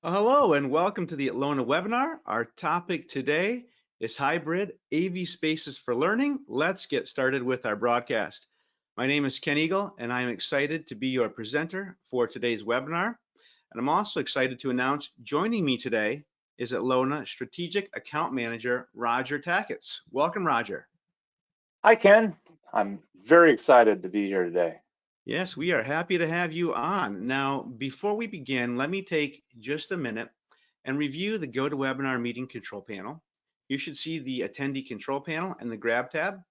Hello and welcome to the Atlona webinar. Our topic today is hybrid AV spaces for learning. Let's get started with our broadcast. My name is Ken Eagle and I'm excited to be your presenter for today's webinar. And I'm also excited to announce joining me today is Atlona Strategic Account Manager, Roger Takacs. Welcome, Roger. Hi, Ken. I'm very excited to be here today. Yes, we are happy to have you on. Now, before we begin, let me take just a minute and review the GoToWebinar meeting control panel. You should see the attendee control panel and the grab tab.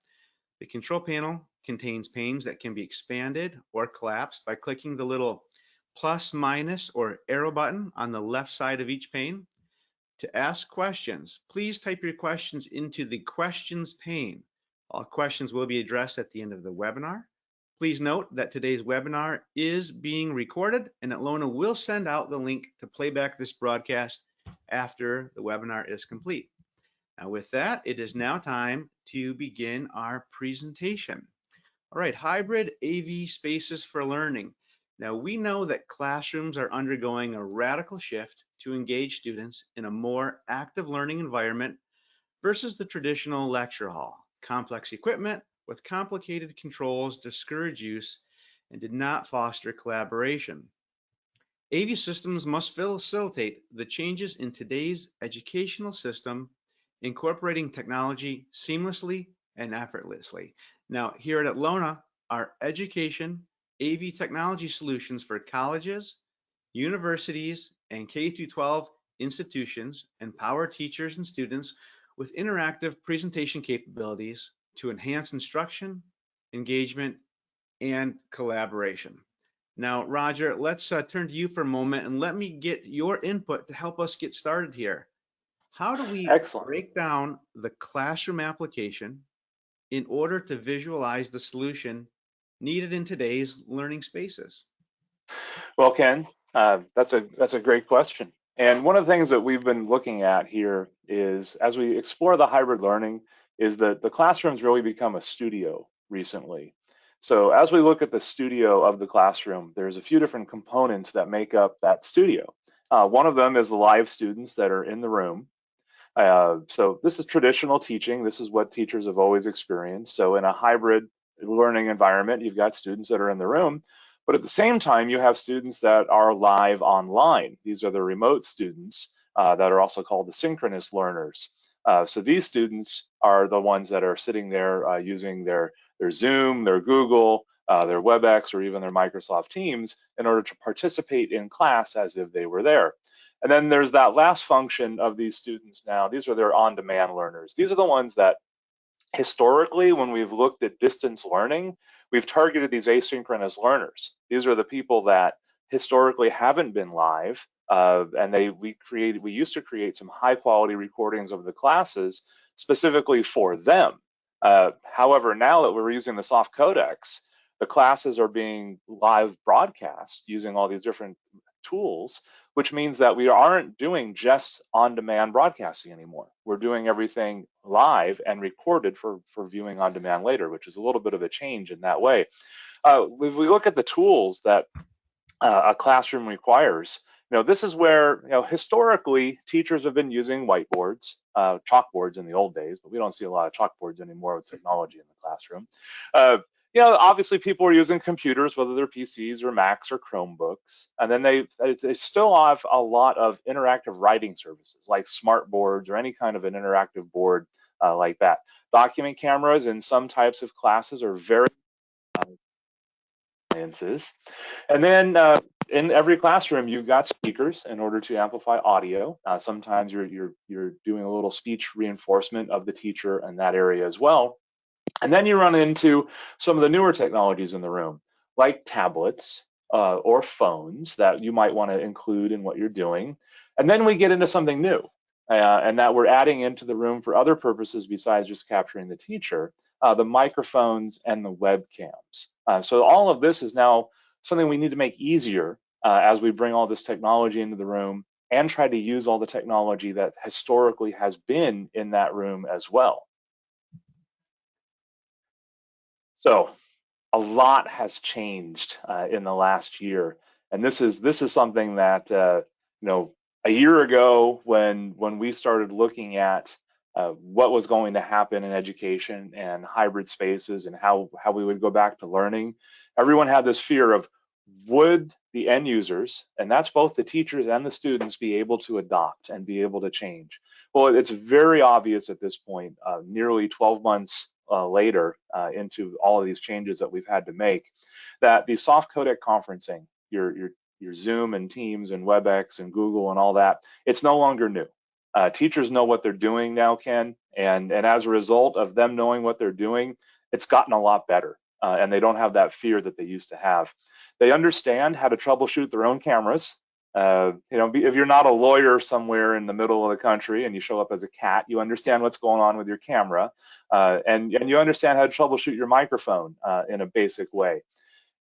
The control panel contains panes that can be expanded or collapsed by clicking the little plus, minus, or arrow button on the left side of each pane. To ask questions, please type your questions into the questions pane. All questions will be addressed at the end of the webinar. Please note that today's webinar is being recorded and Atlona will send out the link to playback this broadcast after the webinar is complete. Now with that, it is now time to begin our presentation. All right, hybrid AV spaces for learning. Now we know that classrooms are undergoing a radical shift to engage students in a more active learning environment versus the traditional lecture hall. Complex equipment with complicated controls discourage use and did not foster collaboration. AV systems must facilitate the changes in today's educational system, incorporating technology seamlessly and effortlessly. Now, here at Atlona, our education AV technology solutions for colleges, universities, and K-12 institutions empower teachers and students with interactive presentation capabilities to enhance instruction, engagement, and collaboration. Now, Roger, let's turn to you for a moment and let me get your input to help us get started here. How do we Excellent. break down the classroom application in order to visualize the solution needed in today's learning spaces? Well, Ken, that's a great question. And one of the things that we've been looking at here is, as we explore the hybrid learning, is that the classroom's really become a studio recently. So as we look at the studio of the classroom, there's a few different components that make up that studio. One of them is the live students that are in the room. So this is traditional teaching. This is what teachers have always experienced. So in a hybrid learning environment, you've got students that are in the room, but at the same time, you have students that are live online. These are the remote students that are also called the synchronous learners. So these students are the ones that are sitting there using their Zoom, their Google, their WebEx, or even their Microsoft Teams in order to participate in class as if they were there. And then there's that last function of these students now. These are their on-demand learners. These are the ones that historically, when we've looked at distance learning, we've targeted these asynchronous learners. These are the people that historically haven't been live, and we used to create some high quality recordings of the classes specifically for them. However, now that we're using the soft codecs, the classes are being live broadcast using all these different tools, which means that we aren't doing just on-demand broadcasting anymore. We're doing everything live and recorded for viewing on demand later, which is a little bit of a change in that way. If we look at the tools that a classroom requires, this is where, historically teachers have been using whiteboards, chalkboards in the old days, but we don't see a lot of chalkboards anymore with technology in the classroom. Obviously people are using computers, whether they're PCs or Macs or Chromebooks, and then they still have a lot of interactive writing services like smart boards or any kind of an interactive board like that. Document cameras in some types of classes are very and then in every classroom, you've got speakers in order to amplify audio. Sometimes you're doing a little speech reinforcement of the teacher in that area as well. And then you run into some of the newer technologies in the room, like tablets or phones that you might want to include in what you're doing. And then we get into something new, and that we're adding into the room for other purposes besides just capturing the teacher, the microphones and the webcams. So all of this is now something we need to make easier as we bring all this technology into the room and try to use all the technology that historically has been in that room as well. So a lot has changed in the last year, and this is something that A year ago, when we started looking at what was going to happen in education and hybrid spaces and how we would go back to learning, everyone had this fear of, would the end users, and that's both the teachers and the students, be able to adopt and be able to change? Well, it's very obvious at this point, nearly 12 months later into all of these changes that we've had to make, that the soft codec conferencing, your Zoom and Teams and WebEx and Google and all that, it's no longer new. Teachers know what they're doing now, Ken, and as a result of them knowing what they're doing, it's gotten a lot better, and they don't have that fear that they used to have. They understand how to troubleshoot their own cameras. If you're not a lawyer somewhere in the middle of the country and you show up as a cat, you understand what's going on with your camera, and you understand how to troubleshoot your microphone in a basic way.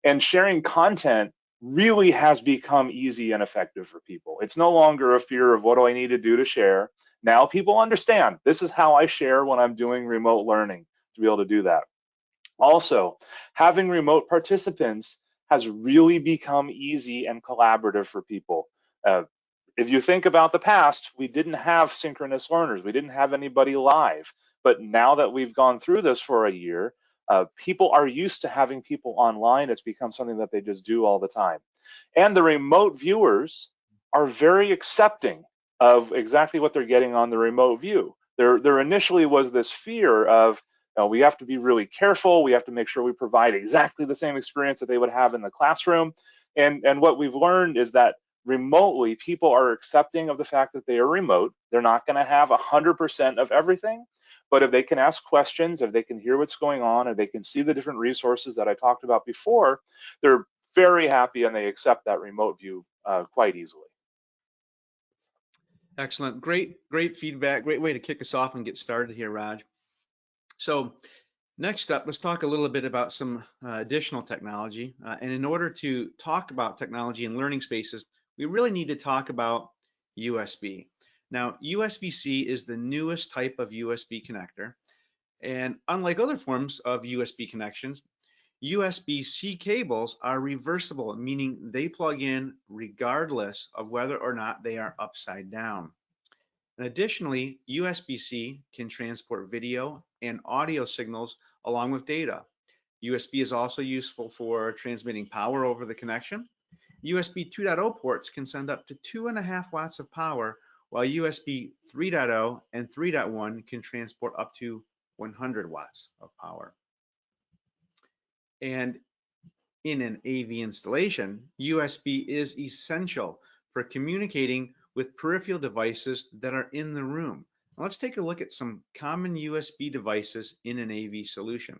And sharing content really has become easy and effective for people. It's no longer a fear of, what do I need to do to share? Now people understand, this is how I share when I'm doing remote learning, to be able to do that. Also, having remote participants has really become easy and collaborative for people. If you think about the past, we didn't have synchronous learners. We didn't have anybody live. But now that we've gone through this for a year, people are used to having people online. It's become something that they just do all the time. And the remote viewers are very accepting of exactly what they're getting on the remote view. There initially was this fear of, we have to be really careful. We have to make sure we provide exactly the same experience that they would have in the classroom. And what we've learned is that remotely, people are accepting of the fact that they are remote. They're not going to have 100% of everything, but if they can ask questions, if they can hear what's going on, if they can see the different resources that I talked about before, they're very happy and they accept that remote view quite easily. Excellent. Great feedback. Great way to kick us off and get started here, Raj. So next up, let's talk a little bit about some additional technology. And in order to talk about technology in learning spaces, we really need to talk about USB. Now, USB-C is the newest type of USB connector. And unlike other forms of USB connections, USB-C cables are reversible, meaning they plug in regardless of whether or not they are upside down. And additionally, USB-C can transport video and audio signals along with data. USB is also useful for transmitting power over the connection. USB 2.0 ports can send up to 2.5 watts of power, while USB 3.0 and 3.1 can transport up to 100 watts of power. And in an AV installation, USB is essential for communicating with peripheral devices that are in the room. Now let's take a look at some common USB devices in an AV solution.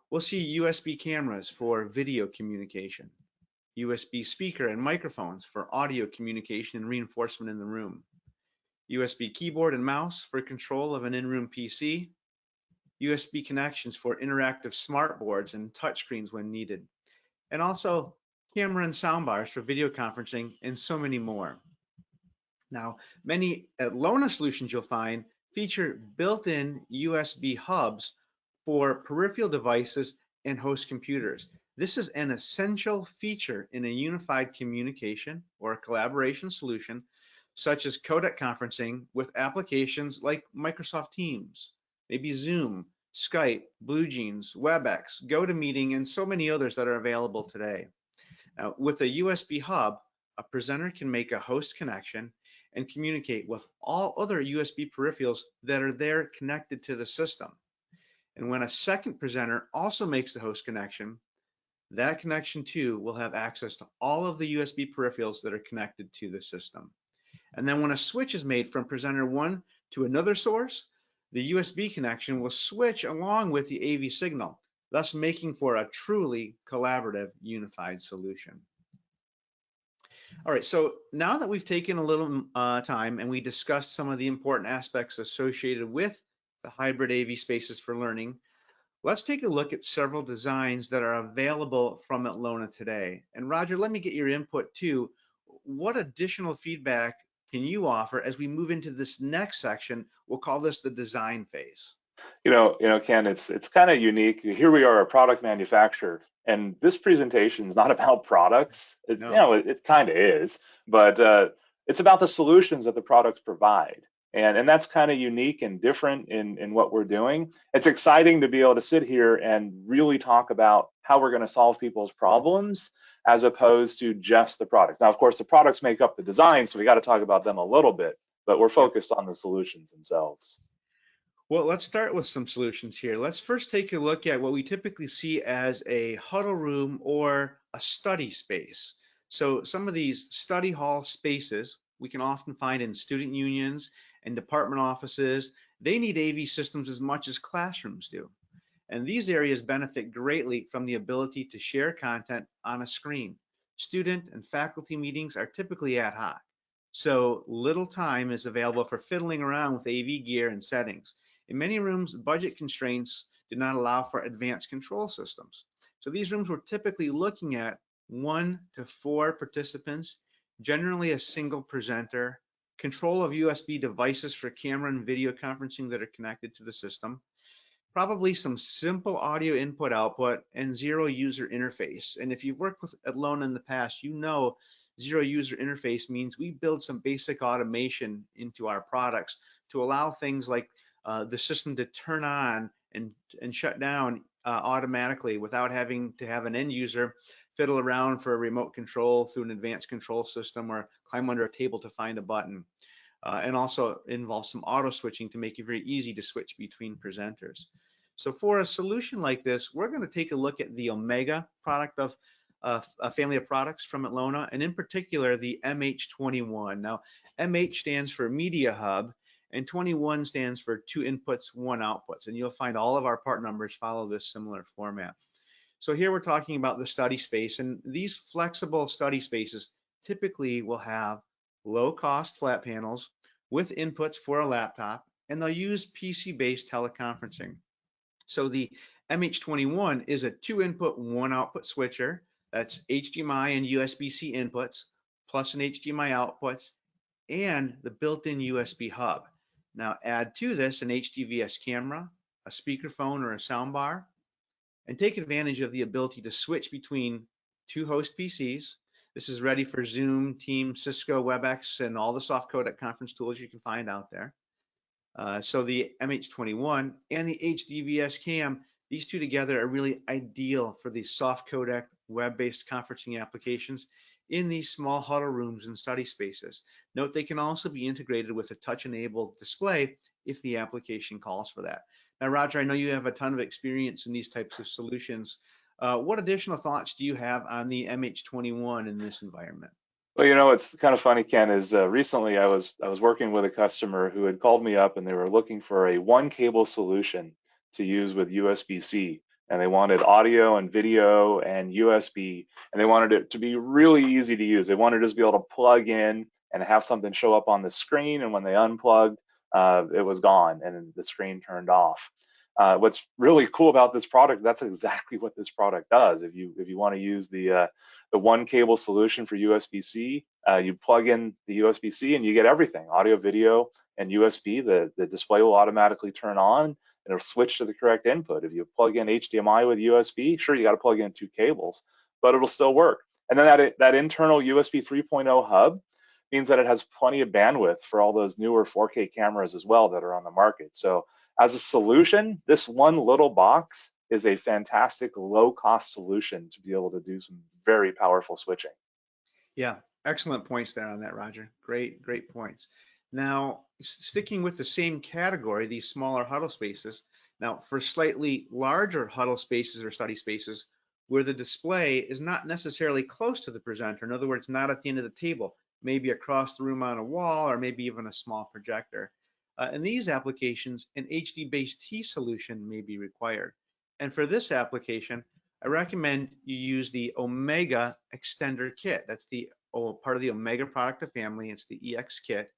We'll see USB cameras for video communication, USB speaker and microphones for audio communication and reinforcement in the room, USB keyboard and mouse for control of an in-room PC, USB connections for interactive smart boards and touchscreens when needed, and also camera and soundbars for video conferencing and so many more. Now, many Atlona solutions you'll find feature built-in USB hubs for peripheral devices and host computers. This is an essential feature in a unified communication or collaboration solution, such as codec conferencing with applications like Microsoft Teams, maybe Zoom, Skype, BlueJeans, WebEx, GoToMeeting, and so many others that are available today. Now, with a USB hub, a presenter can make a host connection and communicate with all other USB peripherals that are there connected to the system. And when a second presenter also makes the host connection, that connection too will have access to all of the USB peripherals that are connected to the system. And then when a switch is made from presenter one to another source, the USB connection will switch along with the AV signal, thus making for a truly collaborative unified solution. All right, so now that we've taken a little time and we discussed some of the important aspects associated with the hybrid AV spaces for learning, let's take a look at several designs that are available from Atlona today. And Roger, let me get your input too. What additional feedback can you offer as we move into this next section? We'll call this the design phase. Ken, it's kind of unique. Here we are, a product manufacturer, and this presentation is not about products. It kind of is, but It's about the solutions that the products provide. And that's kind of unique and different in what we're doing. It's exciting to be able to sit here and really talk about how we're going to solve people's problems as opposed to just the products. Now, of course, the products make up the design, so we got to talk about them a little bit, but we're focused on the solutions themselves. Well, let's start with some solutions here. Let's first take a look at what we typically see as a huddle room or a study space. So some of these study hall spaces we can often find in student unions and department offices. They need AV systems as much as classrooms do. And these areas benefit greatly from the ability to share content on a screen. Student and faculty meetings are typically ad hoc, so little time is available for fiddling around with AV gear and settings. In many rooms, budget constraints do not allow for advanced control systems. So these rooms we're typically looking at 1 to 4 participants, generally a single presenter, control of USB devices for camera and video conferencing that are connected to the system, probably some simple audio input output, and zero user interface. And if you've worked with Atlona in the past, you know zero user interface means we build some basic automation into our products to allow things like the system to turn on and shut down automatically without having to have an end user fiddle around for a remote control through an advanced control system or climb under a table to find a button. And also involves some auto switching to make it very easy to switch between presenters. So for a solution like this, we're going to take a look at the Omega product of a family of products from Atlona, and in particular the MH21. Now, MH stands for Media Hub, and 21 stands for 2 inputs, 1 outputs. And you'll find all of our part numbers follow this similar format. So here we're talking about the study space, and these flexible study spaces typically will have low-cost flat panels with inputs for a laptop, and they'll use PC-based teleconferencing. So the MH21 is a 2-input, 1-output switcher. That's HDMI and USB-C inputs, plus an HDMI outputs, and the built-in USB hub. Now add to this an HDVS camera, a speakerphone or a soundbar, and take advantage of the ability to switch between 2 host PCs. This is ready for Zoom, Teams, Cisco, WebEx, and all the soft codec conference tools you can find out there. So the MH21 and the HDVS Cam, these two together are really ideal for these soft codec web-based conferencing applications in these small huddle rooms and study spaces. Note they can also be integrated with a touch-enabled display if the application calls for that. Now, Roger, I know you have a ton of experience in these types of solutions. What additional thoughts do you have on the MH21 in this environment? Well, you know, it's kind of funny, Ken, is recently I was working with a customer who had called me up and they were looking for a 1 cable solution to use with USB-C. And they wanted audio and video and USB, and they wanted it to be really easy to use. They wanted to just be able to plug in and have something show up on the screen, and when they unplugged, it was gone and the screen turned off. What's really cool about this product, that's exactly what this product does. If you want to use the 1 cable solution for USB-C, you plug in the USB-C and you get everything, audio, video, and USB. The display will automatically turn on and it'll switch to the correct input. If you plug in HDMI with USB, sure, you got to plug in 2 cables, but it'll still work. And then that internal USB 3.0 hub means that it has plenty of bandwidth for all those newer 4K cameras as well that are on the market. So as a solution, this one little box is a fantastic low-cost solution to be able to do some very powerful switching. Yeah, excellent points there on that, Roger. Great points. Now, sticking with the same category, these smaller huddle spaces. Now, for slightly larger huddle spaces or study spaces, where the display is not necessarily close to the presenter, in other words, not at the end of the table, maybe across the room on a wall, or maybe even a small projector. In these applications, an HD-based T solution may be required. And for this application, I recommend you use the Omega extender kit. That's the part of the Omega product family. It's the EX kit.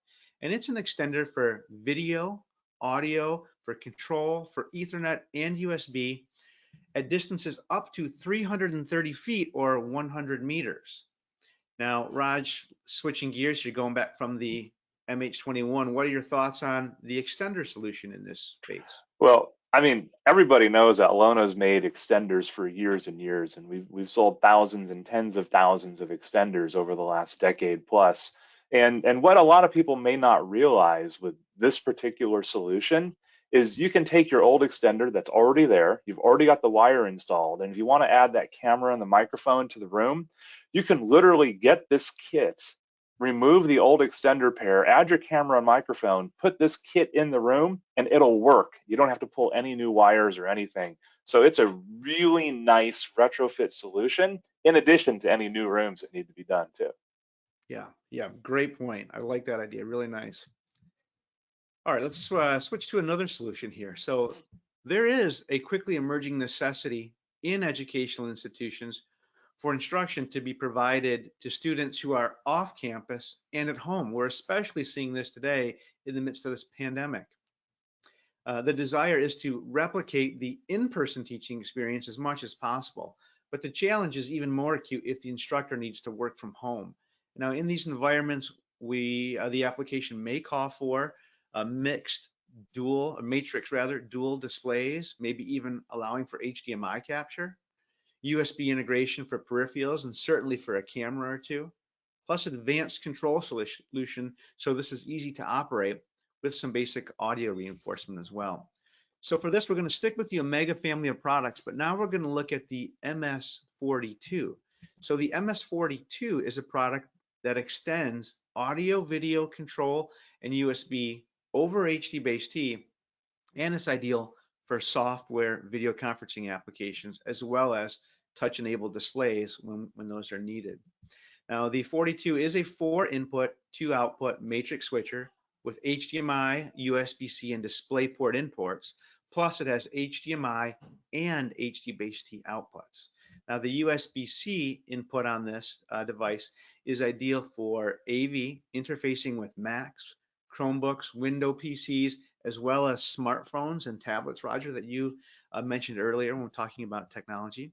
And it's an extender for video, audio, for control, for Ethernet and USB at distances up to 330 feet or 100 meters. Now, Raj, switching gears, you're going back from the MH21. What are your thoughts on the extender solution in this space? Well, I mean, everybody knows that Alona's made extenders for years and years, and we've sold thousands and tens of thousands of extenders over the last decade plus. And what a lot of people may not realize with this particular solution is you can take your old extender that's already there, you've already got the wire installed, and if you want to add that camera and the microphone to the room, you can literally get this kit, remove the old extender pair, add your camera and microphone, put this kit in the room, and it'll work. You don't have to pull any new wires or anything. So it's a really nice retrofit solution in addition to any new rooms that need to be done too. Yeah, great point. I like that idea, really nice. All right, let's switch to another solution here. So there is a quickly emerging necessity in educational institutions for instruction to be provided to students who are off campus and at home. We're especially seeing this today in the midst of this pandemic. The desire is to replicate the in-person teaching experience as much as possible, but the challenge is even more acute if the instructor needs to work from home. Now, in these environments, the application may call for a matrix dual displays, maybe even allowing for HDMI capture, USB integration for peripherals, and certainly for a camera or two, plus advanced control solution, so this is easy to operate with some basic audio reinforcement as well. So for this, we're going to stick with the Omega family of products, but now we're going to look at the MS42. So the MS42 is a product that extends audio video control and USB over HDBaseT, and it's ideal for software video conferencing applications as well as touch-enabled displays when those are needed. Now, the 42 is a 4-input, 2-output matrix switcher with HDMI, USB-C, and DisplayPort inputs, plus it has HDMI and HDBaseT outputs. Now, the USB-C input on this device is ideal for AV interfacing with Macs, Chromebooks, Windows PCs, as well as smartphones and tablets, Roger, that you mentioned earlier when we're talking about technology.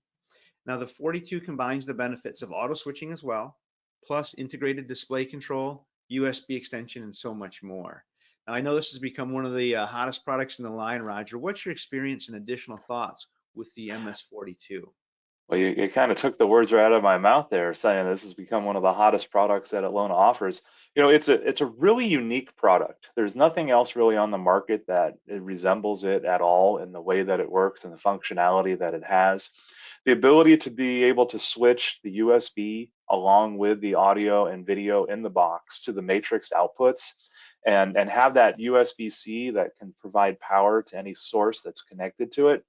Now, the 42 combines the benefits of auto switching as well, plus integrated display control, USB extension, and so much more. Now, I know this has become one of the hottest products in the line, Roger. What's your experience and additional thoughts with the MS42? Well, you kind of took the words right out of my mouth there, saying this has become one of the hottest products that Atlona offers. You know, it's a really unique product. There's nothing else really on the market that it resembles it at all in the way that it works and the functionality that it has. The ability to be able to switch the USB along with the audio and video in the box to the matrix outputs and have that USB-C that can provide power to any source that's connected to it.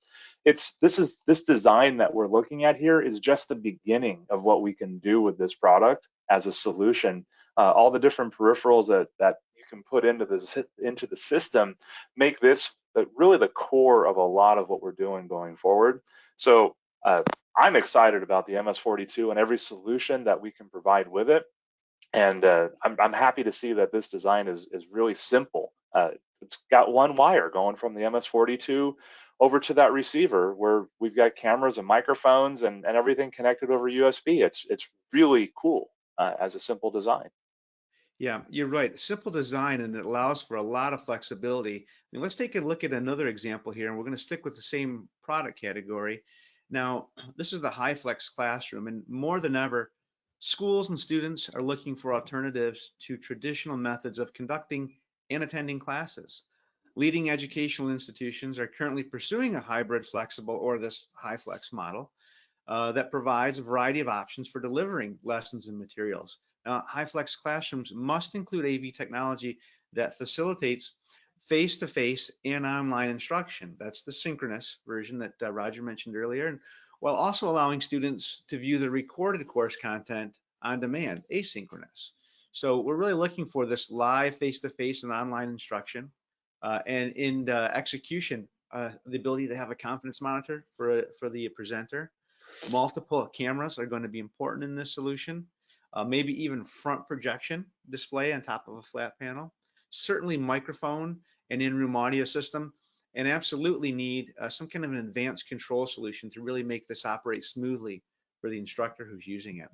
This design that we're looking at here is just the beginning of what we can do with this product as a solution. All the different peripherals that you can put into the system make this really the core of a lot of what we're doing going forward. So I'm excited about the MS42 and every solution that we can provide with it. And I'm happy to see that this design is really simple. It's got one wire going from the MS42 over to that receiver where we've got cameras and microphones and everything connected over USB. It's really cool as a simple design. Yeah, you're right. Simple design, and it allows for a lot of flexibility. I mean, let's take a look at another example here, and we're going to stick with the same product category. Now, this is the HighFlex Classroom, and more than ever, schools and students are looking for alternatives to traditional methods of conducting and attending classes. Leading educational institutions are currently pursuing a hybrid flexible or this HighFlex model that provides a variety of options for delivering lessons and materials. Now, HighFlex classrooms must include AV technology that facilitates face-to-face and online instruction. That's the synchronous version that Roger mentioned earlier, and while also allowing students to view the recorded course content on demand, asynchronous. So we're really looking for this live face-to-face and online instruction, and in execution, the ability to have a confidence monitor for the presenter. Multiple cameras are going to be important in this solution. Maybe even front projection display on top of a flat panel. Certainly microphone and in-room audio system, and absolutely need some kind of an advanced control solution to really make this operate smoothly for the instructor who's using it.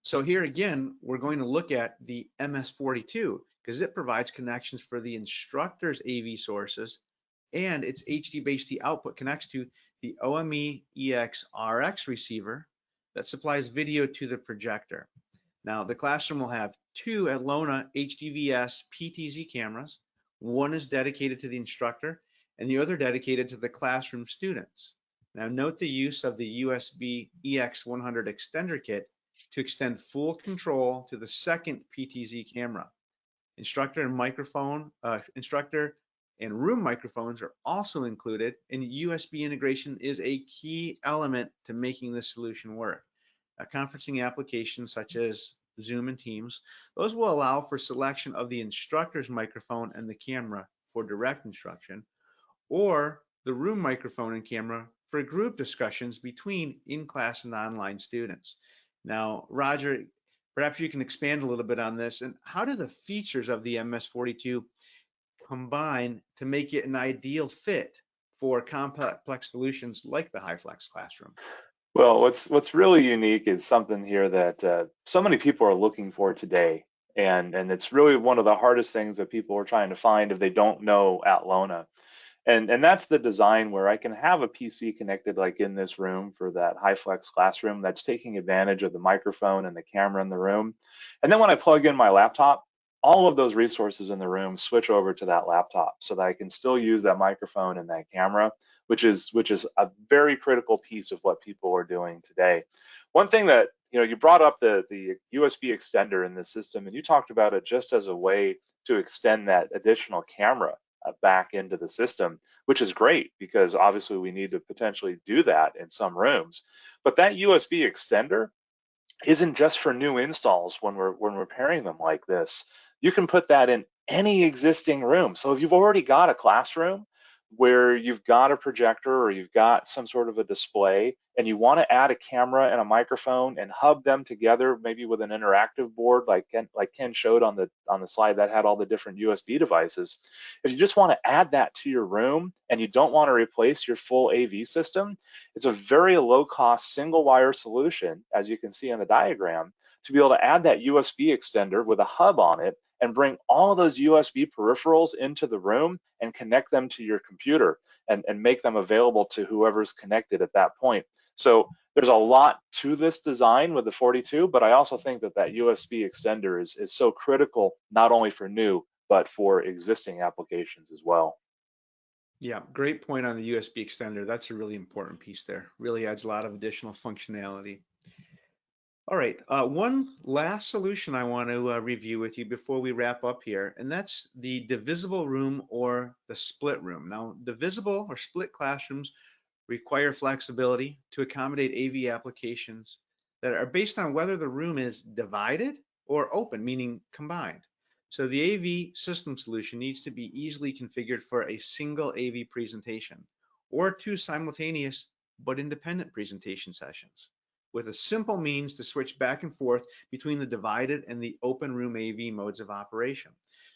So here again, we're going to look at the MS42 because it provides connections for the instructor's AV sources, and its HDBaseT output connects to the OME EX RX receiver that supplies video to the projector. Now, the classroom will have two Atlona HDVS PTZ cameras. One is dedicated to the instructor and the other dedicated to the classroom students. Now, note the use of the USB EX100 extender kit to extend full control to the second PTZ camera. Instructor and room microphones are also included, and USB integration is a key element to making this solution work. Conferencing applications such as Zoom and Teams, those will allow for selection of the instructor's microphone and the camera for direct instruction, or the room microphone and camera for group discussions between in-class and online students. Now, Roger, perhaps you can expand a little bit on this, and how do the features of the MS42 combine to make it an ideal fit for complex solutions like the HighFlex Classroom? Well, what's really unique is something here that so many people are looking for today, and it's really one of the hardest things that people are trying to find if they don't know Atlona. And that's the design where I can have a PC connected like in this room for that HighFlex Classroom that's taking advantage of the microphone and the camera in the room. And then when I plug in my laptop, all of those resources in the room switch over to that laptop so that I can still use that microphone and that camera, which is a very critical piece of what people are doing today. One thing that, you brought up the USB extender in this system, and you talked about it just as a way to extend that additional camera back into the system, which is great because obviously we need to potentially do that in some rooms. But that USB extender isn't just for new installs when we're pairing them like this. You can put that in any existing room. So if you've already got a classroom where you've got a projector or you've got some sort of a display and you want to add a camera and a microphone and hub them together, maybe with an interactive board like Ken showed on the slide that had all the different USB devices. If you just want to add that to your room and you don't want to replace your full AV system, it's a very low cost single wire solution, as you can see in the diagram, to be able to add that USB extender with a hub on it and bring all of those USB peripherals into the room and connect them to your computer and make them available to whoever's connected at that point. So there's a lot to this design with the 42, but I also think that USB extender is so critical, not only for new, but for existing applications as well. Yeah, great point on the USB extender. That's a really important piece there. Really adds a lot of additional functionality. All right, one last solution I want to review with you before we wrap up here, and that's the divisible room or the split room. Now, divisible or split classrooms require flexibility to accommodate AV applications that are based on whether the room is divided or open, meaning combined. So the AV system solution needs to be easily configured for a single AV presentation or two simultaneous but independent presentation sessions, with a simple means to switch back and forth between the divided and the open room AV modes of operation.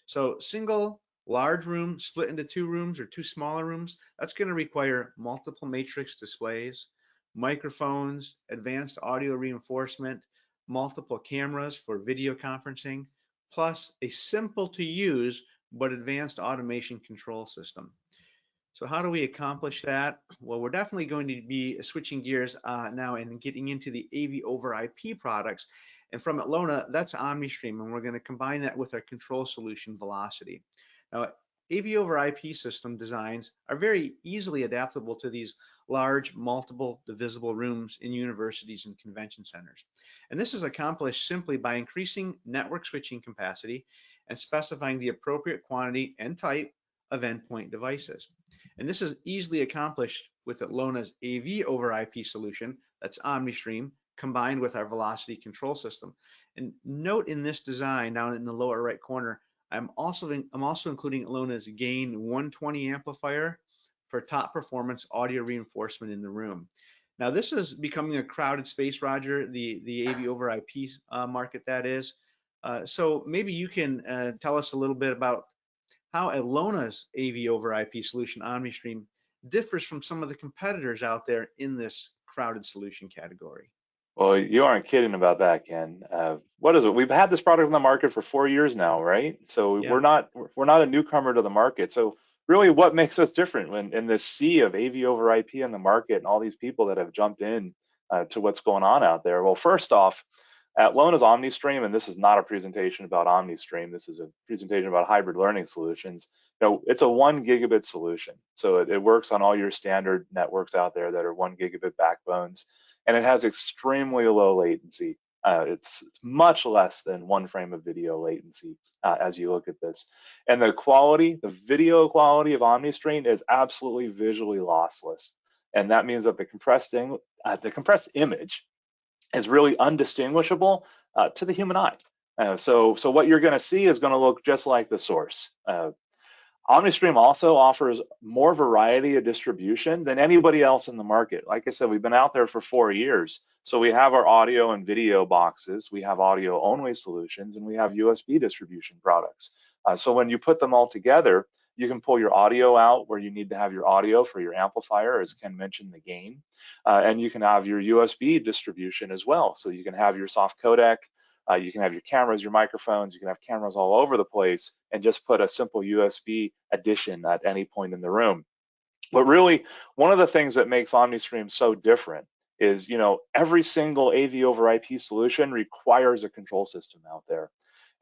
So single large room split into two rooms or two smaller rooms, that's going to require multiple matrix displays, microphones, advanced audio reinforcement, multiple cameras for video conferencing, plus a simple to use but advanced automation control system. So how do we accomplish that? Well, we're definitely going to be switching gears now and getting into the AV over IP products. And from Atlona, that's OmniStream, and we're going to combine that with our control solution, Velocity. Now, AV over IP system designs are very easily adaptable to these large, multiple, divisible rooms in universities and convention centers. And this is accomplished simply by increasing network switching capacity and specifying the appropriate quantity and type of endpoint devices. And this is easily accomplished with Atlona's AV over IP solution, that's OmniStream, combined with our Velocity control system. And note in this design down in the lower right corner, I'm also including Atlona's Gain 120 amplifier for top performance audio reinforcement in the room. Now this is becoming a crowded space, Roger, the AV over IP market that is. So maybe you can tell us a little bit about how Atlona's AV over IP solution, OmniStream, differs from some of the competitors out there in this crowded solution category. Well, you aren't kidding about that, Ken. What is it? We've had this product on the market for 4 years now, right? So Yeah. we're not a newcomer to the market. So really, what makes us different when in this sea of AV over IP in the market and all these people that have jumped in to what's going on out there? Well, first off, Atlona's OmniStream, and this is not a presentation about OmniStream, this is a presentation about hybrid learning solutions. It's a 1 gigabit solution. So it works on all your standard networks out there that are 1 gigabit backbones, and it has extremely low latency. It's much less than 1 frame of video latency as you look at this. And the quality, the video quality of OmniStream is absolutely visually lossless. And that means that the compressed image is really undistinguishable to the human eye. So what you're going to see is going to look just like the source. OmniStream also offers more variety of distribution than anybody else in the market. Like I said, we've been out there for 4 years. So we have our audio and video boxes, we have audio only solutions, and we have USB distribution products. So when you put them all together, you can pull your audio out where you need to have your audio for your amplifier, as Ken mentioned, the gain. And you can have your USB distribution as well. So you can have your soft codec, you can have your cameras, your microphones, you can have cameras all over the place, and just put a simple USB addition at any point in the room. But really, one of the things that makes OmniStream so different is, every single AV over IP solution requires a control system out there.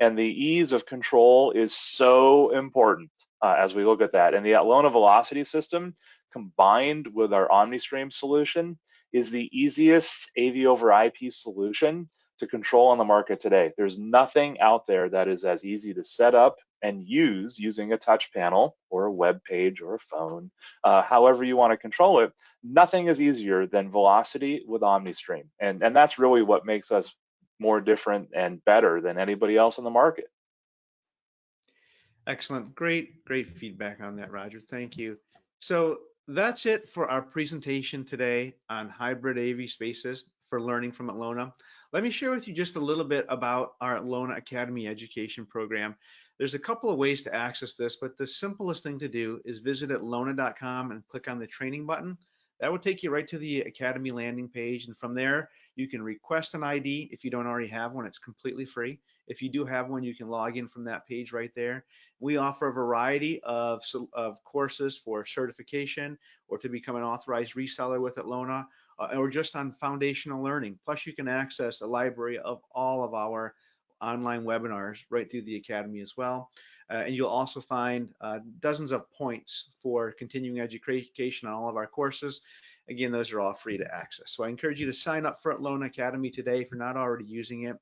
And the ease of control is so important as we look at that. And the Atlona Velocity system, combined with our OmniStream solution, is the easiest AV over IP solution to control on the market today. There's nothing out there that is as easy to set up and use using a touch panel or a web page or a phone, however you want to control it. Nothing is easier than Velocity with OmniStream. And that's really what makes us more different and better than anybody else in the market. Excellent. Great feedback on that, Roger. Thank you. So that's it for our presentation today on hybrid AV spaces for learning from Atlona. Let me share with you just a little bit about our Atlona Academy education program. There's a couple of ways to access this, but the simplest thing to do is visit atlona.com and click on the training button. That will take you right to the Academy landing page. And from there, you can request an ID. If you don't already have one, it's completely free. If you do have one, you can log in from that page right there. We offer a variety of courses for certification or to become an authorized reseller with Atlona, or just on foundational learning. Plus, you can access a library of all of our online webinars right through the Academy as well. And you'll also find dozens of points for continuing education on all of our courses. Again, those are all free to access. So I encourage you to sign up for Atlona Academy today if you're not already using it.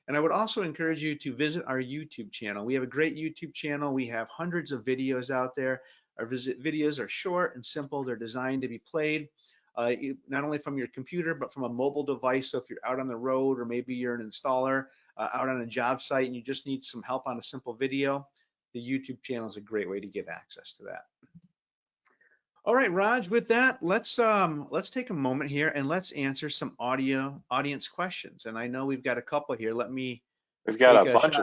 And I would also encourage you to visit our YouTube channel. We have a great YouTube channel. We have hundreds of videos out there. Our videos are short and simple. They're designed to be played not only from your computer, but from a mobile device. So if you're out on the road, or maybe you're an installer out on a job site and you just need some help on a simple video, the YouTube channel is a great way to get access to that. All right, Raj, with that, let's take a moment here and let's answer some audience questions. And I know we've got a couple here. We've got a bunch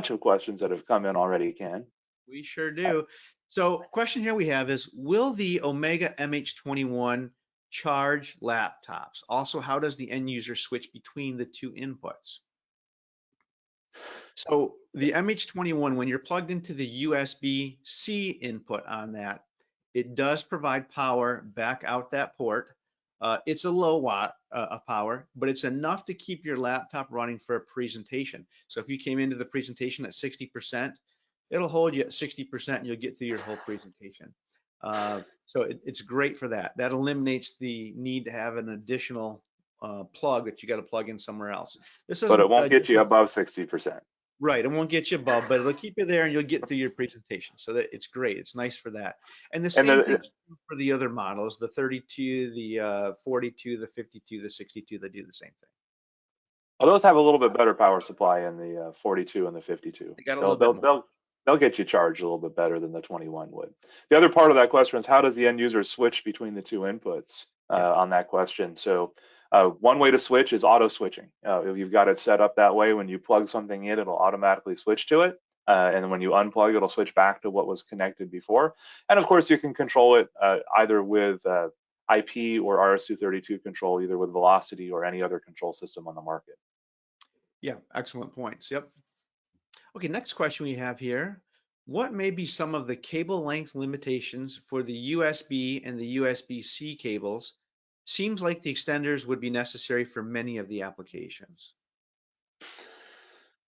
of questions that have come in already, Ken. We sure do. So question here we have is, will the Omega MH21 charge laptops? Also, how does the end user switch between the two inputs? So the MH21, when you're plugged into the USB-C input on that, it does provide power back out that port. It's a low watt of power, but it's enough to keep your laptop running for a presentation. So if you came into the presentation at 60%, it'll hold you at 60% and you'll get through your whole presentation. So it's great for that. That eliminates the need to have an additional plug that you got to plug in somewhere else. But it won't get you above 60%. Right, it won't get you above, but it'll keep you there and you'll get through your presentation. So that it's great, it's nice for that. And the same thing for the other models, the 32, the 42, the 52, the 62, they do the same thing. Well, those have a little bit better power supply in the 42 and the 52. They got a little bit more. They'll get you charged a little bit better than the 21 would. The other part of that question is, how does the end user switch between the two inputs on that question? So one way to switch is auto switching. If you've got it set up that way, when you plug something in, it'll automatically switch to it. And when you unplug, it'll switch back to what was connected before. And of course, you can control it either with IP or RS-232 control, either with Velocity or any other control system on the market. Yeah, excellent points. Yep. Okay, next question we have here. What may be some of the cable length limitations for the USB and the USB-C cables, Seems like the extenders would be necessary for many of the applications.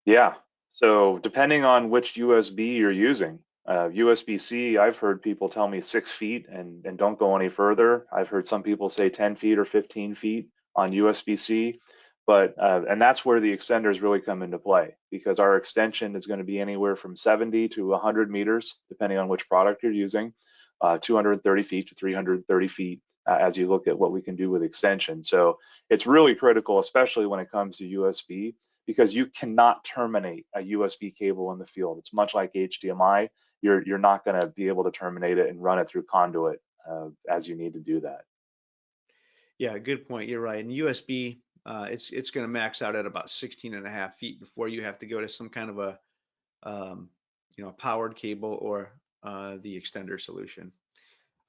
Yeah. So depending on which USB you're using, USB-C, I've heard people tell me 6 feet and don't go any further. I've heard some people say 10 feet or 15 feet on USB-C, but and that's where the extenders really come into play, because our extension is going to be anywhere from 70 to 100 meters, depending on which product you're using, 230 feet to 330 feet, as you look at what we can do with extension. So it's really critical, especially when it comes to USB, because you cannot terminate a USB cable in the field. It's much like HDMI. You're not going to be able to terminate it and run it through conduit as you need to do that. Yeah, good point. You're right. And USB, it's going to max out at about 16.5 feet before you have to go to some kind of a powered cable or the extender solution.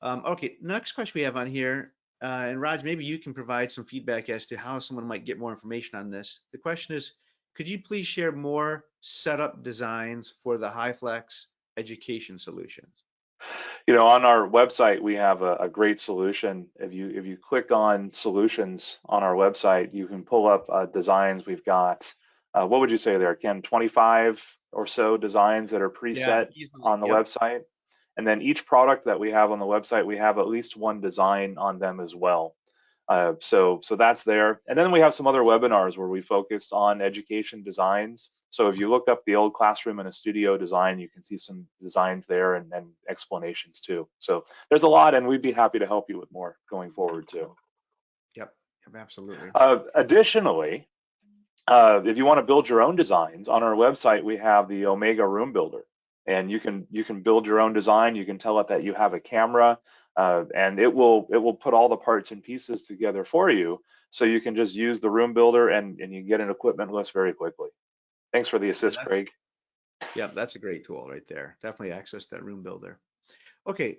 Okay, next question we have on here, and Raj, maybe you can provide some feedback as to how someone might get more information on this. The question is, could you please share more setup designs for the HighFlex education solutions? On our website, we have a great solution. If you click on solutions on our website, you can pull up designs. We've got, what would you say there, Ken, 25 or so designs that are Yeah, preset easily. on the Yep. website. And then each product that we have on the website, we have at least one design on them as well. So that's there. And then we have some other webinars where we focused on education designs. So if you look up the old classroom in a studio design, you can see some designs there and explanations too. So there's a lot, and we'd be happy to help you with more going forward too. Yep, absolutely. Additionally, if you want to build your own designs, on our website we have the Omega Room Builder, and you can build your own design. You can tell it that you have a camera, and it will put all the parts and pieces together for you, so you can just use the Room Builder and you get an equipment list very quickly. Thanks for the assist, Craig. That's a great tool right there. Definitely access that Room Builder. Okay,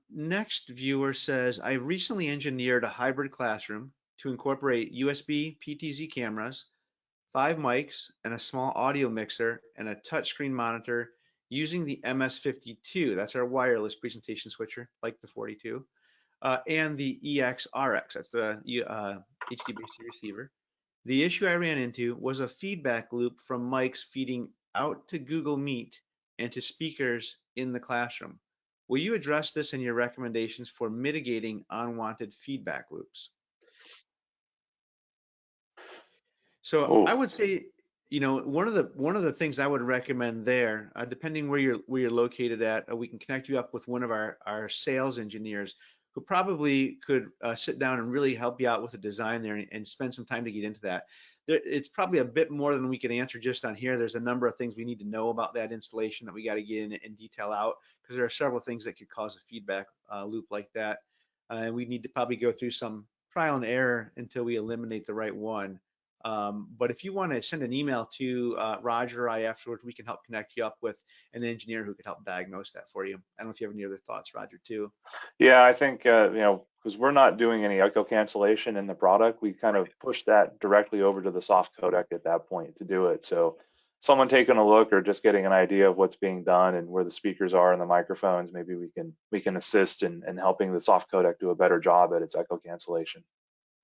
next viewer says, I recently engineered a hybrid classroom to incorporate USB PTZ cameras, 5 mics, and a small audio mixer and a touchscreen monitor using the MS52. That's our wireless presentation switcher, like the 42, and the EXRX. That's the HDBaset receiver. The issue I ran into was a feedback loop from mics feeding out to Google Meet and to speakers in the classroom. Will you address this in your recommendations for mitigating unwanted feedback loops? So I Oh, would say, one of the things I would recommend there, depending where you're located at, we can connect you up with one of our sales engineers who probably could sit down and really help you out with the design there and spend some time to get into that. It's probably a bit more than we can answer just on here. There's a number of things we need to know about that installation that we got to get in and detail out, because there are several things that could cause a feedback loop like that. And we need to probably go through some trial and error until we eliminate the right one. But if you want to send an email to Roger or I afterwards, we can help connect you up with an engineer who could help diagnose that for you. I don't know if you have any other thoughts, Roger, too. yeah, I think because we're not doing any echo cancellation in the product, we kind of push that directly over to the soft codec at that point to do it. So someone taking a look or just getting an idea of what's being done and where the speakers are and the microphones, maybe we can assist in helping the soft codec do a better job at its echo cancellation.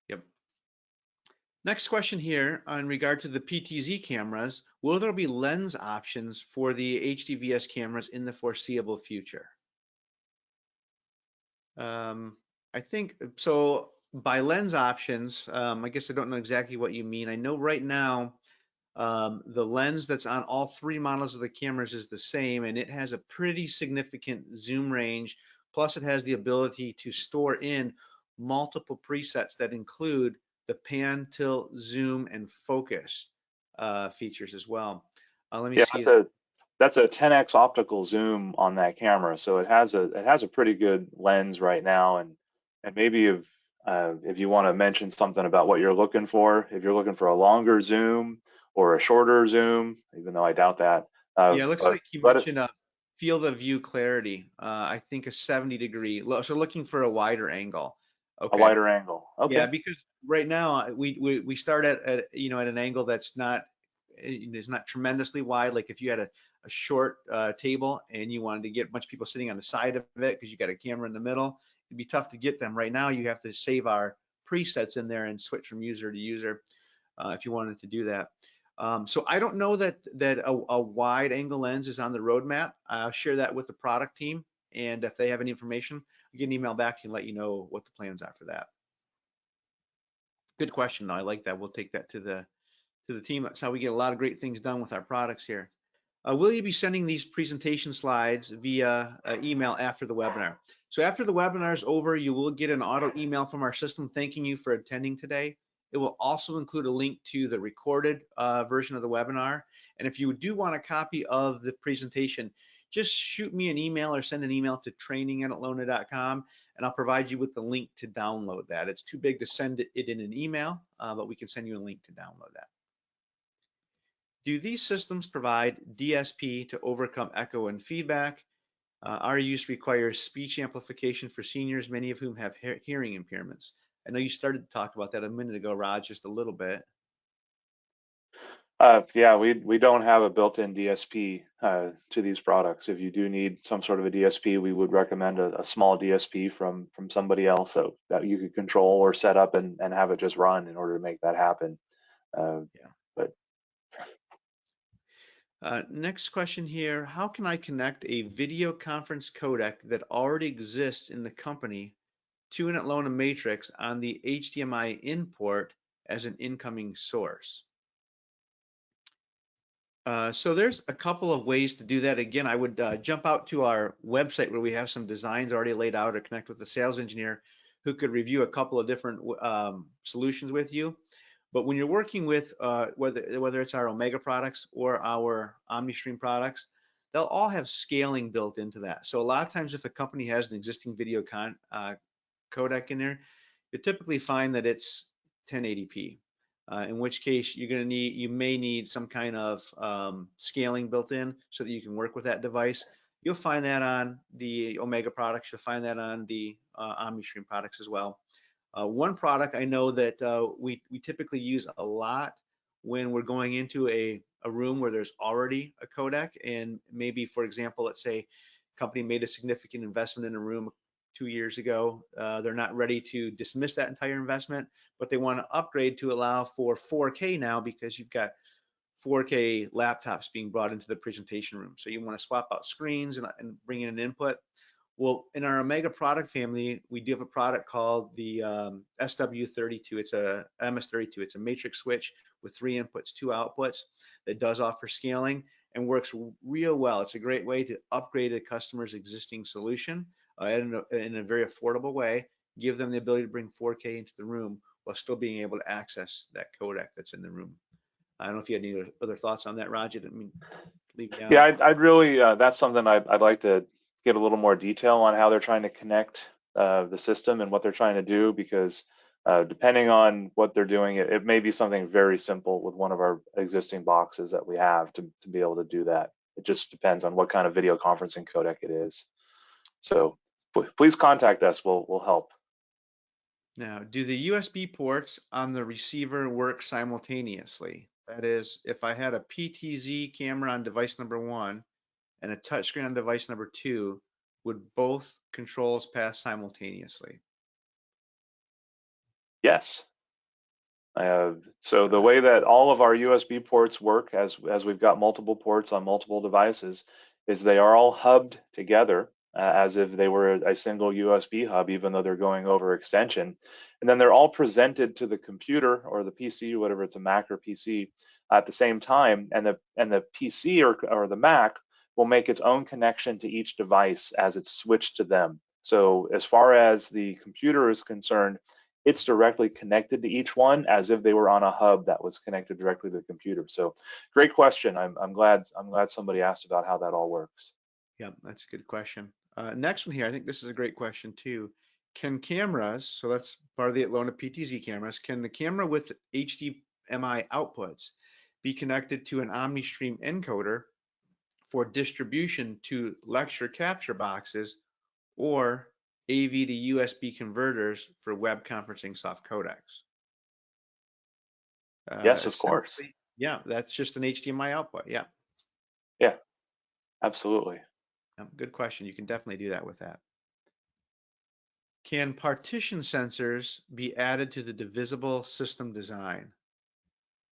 Yep. Next question here in regard to the PTZ cameras, will there be lens options for the HDVS cameras in the foreseeable future? I think so. By lens options, I guess I don't know exactly what you mean. I know right now the lens that's on all 3 models of the cameras is the same, and it has a pretty significant zoom range. Plus, it has the ability to store in multiple presets that include the pan, tilt, zoom, and focus features as well. Let me Yeah, see. that's a 10x optical zoom on that camera, so it has a pretty good lens right now. And maybe if you want to mention something about what you're looking for, if you're looking for a longer zoom or a shorter zoom, even though I doubt that. Yeah, it looks But like you let us mentioned field of view clarity. I think a 70-degree. So looking for a wider angle. a Okay. wider angle. Yeah, Okay. because right now we start at at an angle that's not is not tremendously wide. Like if you had a short table and you wanted to get a bunch of people sitting on the side of it because you got a camera in the middle, it'd be tough to get them. Right now, you have to save our presets in there and switch from user to user if you wanted to do that. So I don't know that a wide angle lens is on the roadmap. I'll share that with the product team, and if they have any information, I'll get an email back to you and let you know what the plans are for that. Good question, though. I like that. We'll take that to the team. That's how we get a lot of great things done with our products here. Will you be sending these presentation slides via email after the webinar? So after the webinar is over, you will get an auto email from our system thanking you for attending today. It will also include a link to the recorded version of the webinar. And if you do want a copy of the presentation, just shoot me an email or send an email to training@atlona.com, and I'll provide you with the link to download that. It's too big to send it in an email, but we can send you a link to download that. Do these systems provide DSP to overcome echo and feedback? Our use requires speech amplification for seniors, many of whom have hearing impairments. I know you started to talk about that a minute ago, Raj, just a little bit. Yeah, we don't have a built-in DSP to these products. If you do need some sort of a DSP, we would recommend a small DSP from somebody else that you could control or set up and have it just run in order to make that happen. But next question here, how can I connect a video conference codec that already exists in the company to an Atlona matrix on the HDMI in port as an incoming source? So there's a couple of ways to do that. Again, I would jump out to our website where we have some designs already laid out, or connect with a sales engineer who could review a couple of different solutions with you. But when you're working with whether it's our Omega products or our OmniStream products, they'll all have scaling built into that. So a lot of times if a company has an existing video codec in there, you typically find that it's 1080p. In which case you may need some kind of scaling built in so that you can work with that device. You'll find that on the Omega products. You'll find that on the OmniStream products as well. One product I know that we typically use a lot when we're going into a room where there's already a codec, and maybe, for example, let's say a company made a significant investment in a room 2 years ago. They're not ready to dismiss that entire investment, but they want to upgrade to allow for 4K now because you've got 4K laptops being brought into the presentation room. So you want to swap out screens and bring in an input. Well, in our Omega product family, we do have a product called the SW32. It's a MS32. It's a matrix switch with 3 inputs, 2 outputs that does offer scaling and works real well. It's a great way to upgrade a customer's existing solution in a very affordable way, give them the ability to bring 4K into the room while still being able to access that codec that's in the room. I don't know if you had any other thoughts on that, Raj. I didn't mean to leave you out. yeah, I'd really, that's something I'd like to get a little more detail on how they're trying to connect the system and what they're trying to do, because depending on what they're doing, it may be something very simple with one of our existing boxes that we have to be able to do that. It just depends on what kind of video conferencing codec it is. So please contact us. We'll help. Now, do the USB ports on the receiver work simultaneously? That is, if I had a PTZ camera on device number 1 and a touchscreen on device number 2, would both controls pass simultaneously? Yes. So the way that all of our USB ports work, as we've got multiple ports on multiple devices, is they are all hubbed together as if they were a single USB hub, even though they're going over extension. And then they're all presented to the computer or the PC, or whatever, it's a Mac or PC, at the same time. And the PC or the Mac will make its own connection to each device as it's switched to them. So as far as the computer is concerned, it's directly connected to each one as if they were on a hub that was connected directly to the computer. So great question. I'm glad somebody asked about how that all works. Yeah, that's a good question. Next one here, I think this is a great question too. Can cameras, so that's part of the Atlona PTZ cameras, can the camera with HDMI outputs be connected to an OmniStream encoder for distribution to lecture capture boxes or AV to USB converters for web conferencing soft codecs? Yes, of course. Yeah, that's just an HDMI output. Yeah. Yeah, absolutely. Good question. You can definitely do that with that. Can partition sensors be added to the divisible system design?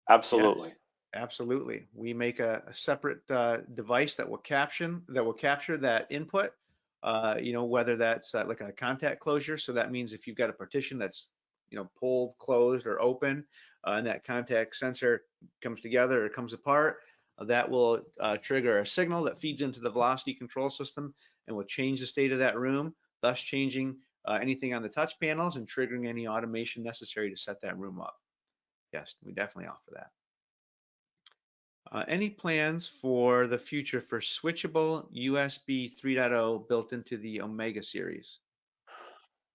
Absolutely. Yes, absolutely. We make a separate device that will capture that input. Whether that's like a contact closure. So that means if you've got a partition that's pulled, closed, or open, and that contact sensor comes together or comes apart, that will trigger a signal that feeds into the velocity control system and will change the state of that room, thus changing anything on the touch panels and triggering any automation necessary to set that room up. Yes, we definitely offer that. Any plans for the future for switchable USB 3.0 built into the Omega series?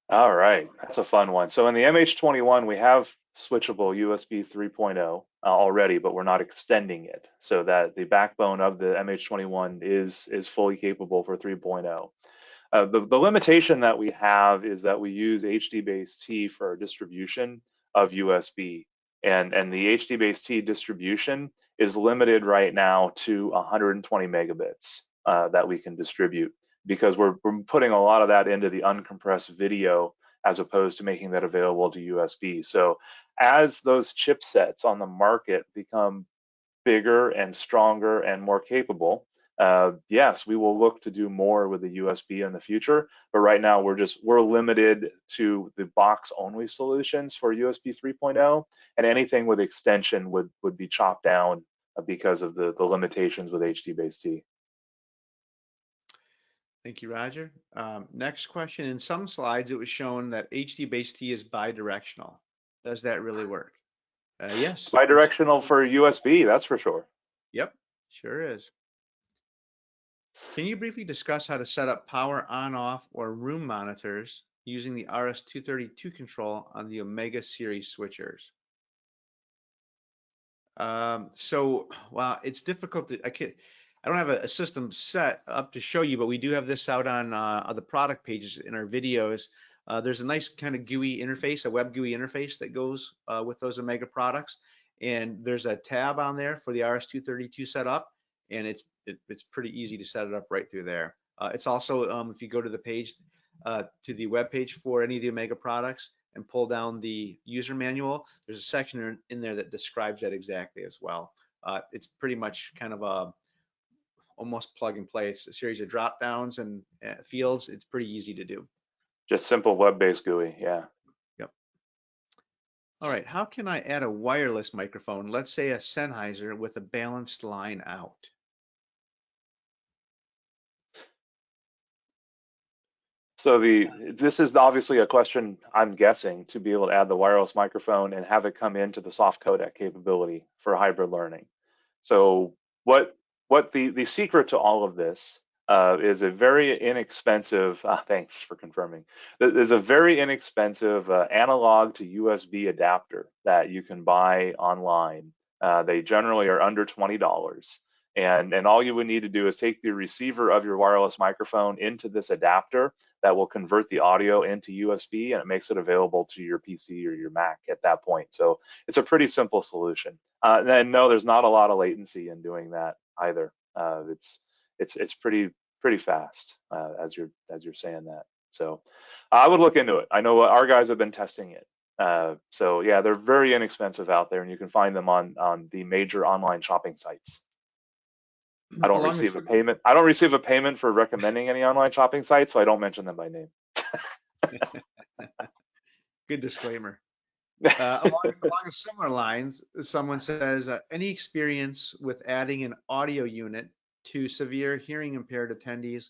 All right, that's a fun one. So in the MH21, we have switchable USB 3.0 already, but we're not extending it so that the backbone of the MH21 is fully capable for 3.0. The limitation that we have is that we use HDBaseT for our distribution of USB, and the HDBaseT distribution is limited right now to 120 megabits that we can distribute, because we're putting a lot of that into the uncompressed video as opposed to making that available to USB. So as those chipsets on the market become bigger and stronger and more capable, yes, we will look to do more with the USB in the future. But right now we're limited to the box only solutions for USB 3.0, and anything with extension would be chopped down because of the limitations with HDBaseT. Thank you, Roger. Next question. In some slides, it was shown that HDBaseT is bidirectional. Does that really work? Yes. Bidirectional for USB, that's for sure. Yep, sure is. Can you briefly discuss how to set up power on-off or room monitors using the RS-232 control on the Omega series switchers? Well, it's difficult I don't have a system set up to show you, but we do have this out on the product pages in our videos. There's a nice kind of GUI interface, a web GUI interface that goes with those Omega products. And there's a tab on there for the RS-232 setup, and it's pretty easy to set it up right through there. It's also, if you go to the page, to the web page for any of the Omega products and pull down the user manual, there's a section in there that describes that exactly as well. It's pretty much kind of a almost plug and play. It's a series of drop downs and fields. It's pretty easy to do. Just simple web-based GUI, yeah. Yep. All right, how can I add a wireless microphone, let's say a Sennheiser with a balanced line out? So this is obviously a question, I'm guessing, to be able to add the wireless microphone and have it come into the soft codec capability for hybrid learning. So what the secret to all of this is a very inexpensive, thanks for confirming, there's a very inexpensive analog to USB adapter that you can buy online. They generally are under $20. And all you would need to do is take the receiver of your wireless microphone into this adapter that will convert the audio into USB, and it makes it available to your PC or your Mac at that point. So it's a pretty simple solution. And no, there's not a lot of latency in doing that either. It's pretty fast as you're saying that. So I would look into it. I know our guys have been testing it. So yeah, they're very inexpensive out there, and you can find them on the major online shopping sites. I don't receive a payment. I don't receive a payment for recommending any online shopping sites, so I don't mention them by name. Good disclaimer. Along similar lines, someone says, any experience with adding an audio unit to severe hearing impaired attendees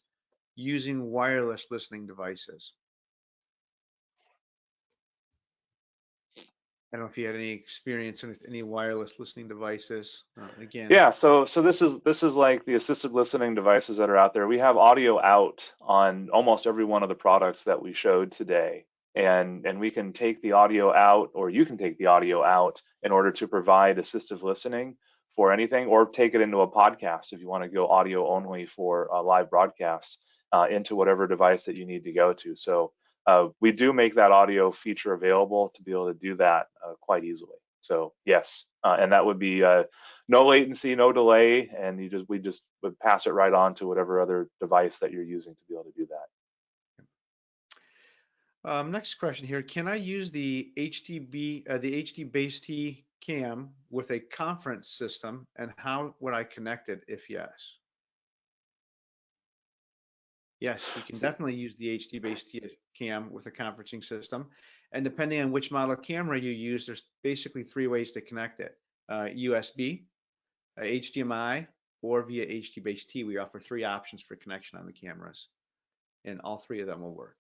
using wireless listening devices? I don't know if you had any experience with any wireless listening devices. Again. Yeah, so this is like the assisted listening devices that are out there. We have audio out on almost every one of the products that we showed today, and we can take the audio out, or you can take the audio out in order to provide assistive listening for anything, or take it into a podcast if you want to go audio only for a live broadcast into whatever device that you need to go to. So we do make that audio feature available to be able to do that quite easily. So yes, and that would be no latency, no delay, and we just would pass it right on to whatever other device that you're using to be able to do that. Next question here. Can I use the HDBaset Cam with a conference system, and how would I connect it if yes? Yes, you can definitely use the HDBaset Cam with a conferencing system. And depending on which model camera you use, there's basically three ways to connect it. USB, HDMI, or via HDBaset. We offer three options for connection on the cameras, and all three of them will work.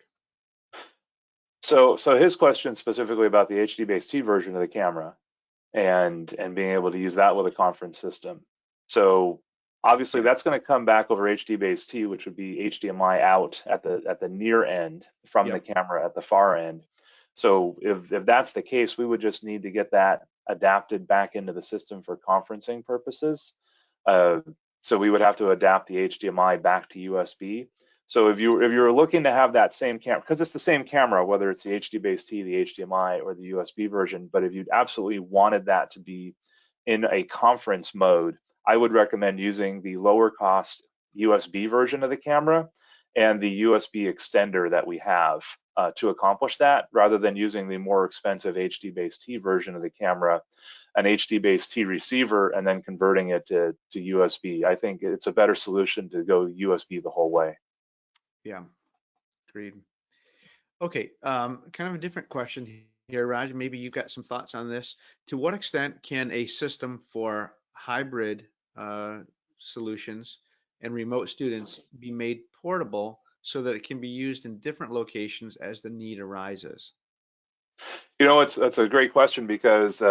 So his question specifically about the HDBaset version of the camera and being able to use that with a conference system. So obviously that's going to come back over HDBaset, which would be HDMI out at the near end from the camera at the far end. So if that's the case, we would just need to get that adapted back into the system for conferencing purposes. So we would have to adapt the HDMI back to USB. So if you're looking to have that same camera, because it's the same camera, whether it's the HDBaset, the HDMI, or the USB version, but if you absolutely wanted that to be in a conference mode, I would recommend using the lower cost USB version of the camera and the USB extender that we have to accomplish that, rather than using the more expensive HDBaset version of the camera, an HDBaset receiver, and then converting it to USB. I think it's a better solution to go USB the whole way. Yeah, agreed. Okay, kind of a different question here, Raj. Maybe you've got some thoughts on this. To what extent can a system for hybrid solutions and remote students be made portable so that it can be used in different locations as the need arises? You know, that's a great question, because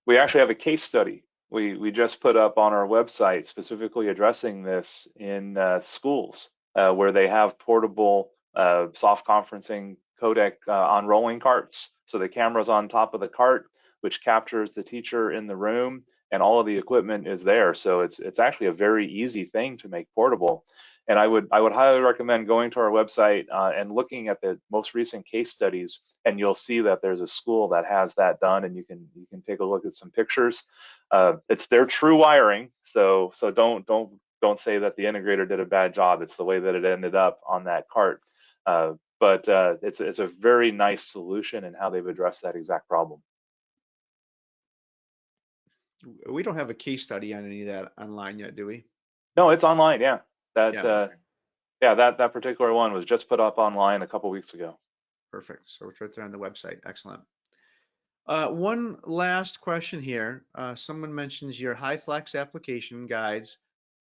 we actually have a case study we just put up on our website specifically addressing this in schools where they have portable soft conferencing codec on rolling carts. So the camera's on top of the cart, which captures the teacher in the room, and all of the equipment is there. So it's actually a very easy thing to make portable. And I would highly recommend going to our website and looking at the most recent case studies, and you'll see that there's a school that has that done, and you can take a look at some pictures. It's their true wiring, so don't say that the integrator did a bad job. It's the way that it ended up on that cart. But it's a very nice solution in how they've addressed that exact problem. We don't have a case study on any of that online yet, do we? No, it's online. Yeah, Yeah. That particular one was just put up online a couple weeks ago. Perfect. So it's right there on the website. Excellent. One last question here. Someone mentions your HighFlex application guides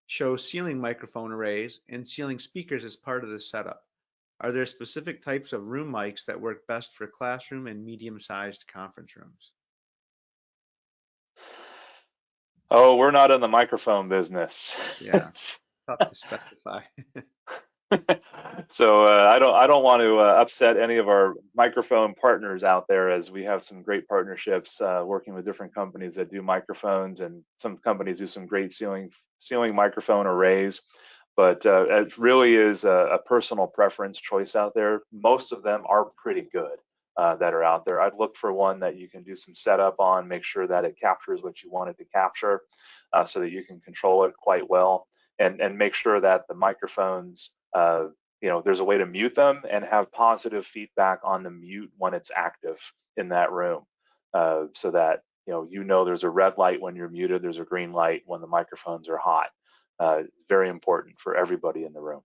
show ceiling microphone arrays and ceiling speakers as part of the setup. Are there specific types of room mics that work best for classroom and medium-sized conference rooms? Oh, we're not in the microphone business. Yeah, tough to specify. So I don't want to upset any of our microphone partners out there, as we have some great partnerships working with different companies that do microphones, and some companies do some great ceiling microphone arrays. But it really is a personal preference choice out there. Most of them are pretty good that are out there. I'd look for one that you can do some setup on, make sure that it captures what you want it to capture, so that you can control it quite well, and make sure that the microphones, there's a way to mute them and have positive feedback on the mute when it's active in that room, so that there's a red light when you're muted, there's a green light when the microphones are hot. Very important for everybody in the room.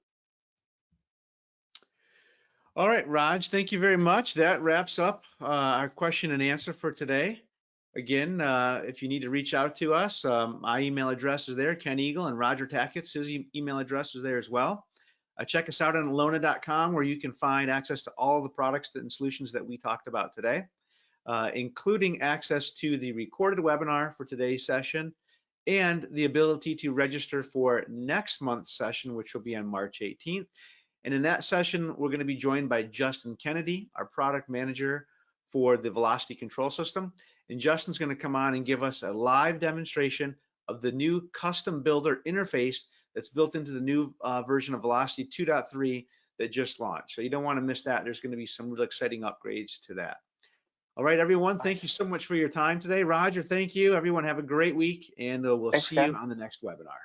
All right, Raj, thank you very much. That wraps up our question and answer for today. Again, if you need to reach out to us, my email address is there, Ken Eagle, and Roger Takacs, his email address is there as well. Check us out on Atlona.com, where you can find access to all the products and solutions that we talked about today, including access to the recorded webinar for today's session and the ability to register for next month's session, which will be on March 18th. And in that session, we're going to be joined by Justin Kennedy, our product manager for the Velocity Control System. And Justin's going to come on and give us a live demonstration of the new custom builder interface that's built into the new version of Velocity 2.3 that just launched. So you don't want to miss that. There's going to be some really exciting upgrades to that. All right, everyone, thank you so much for your time today. Roger, thank you. Everyone have a great week, and we'll see you on the next webinar.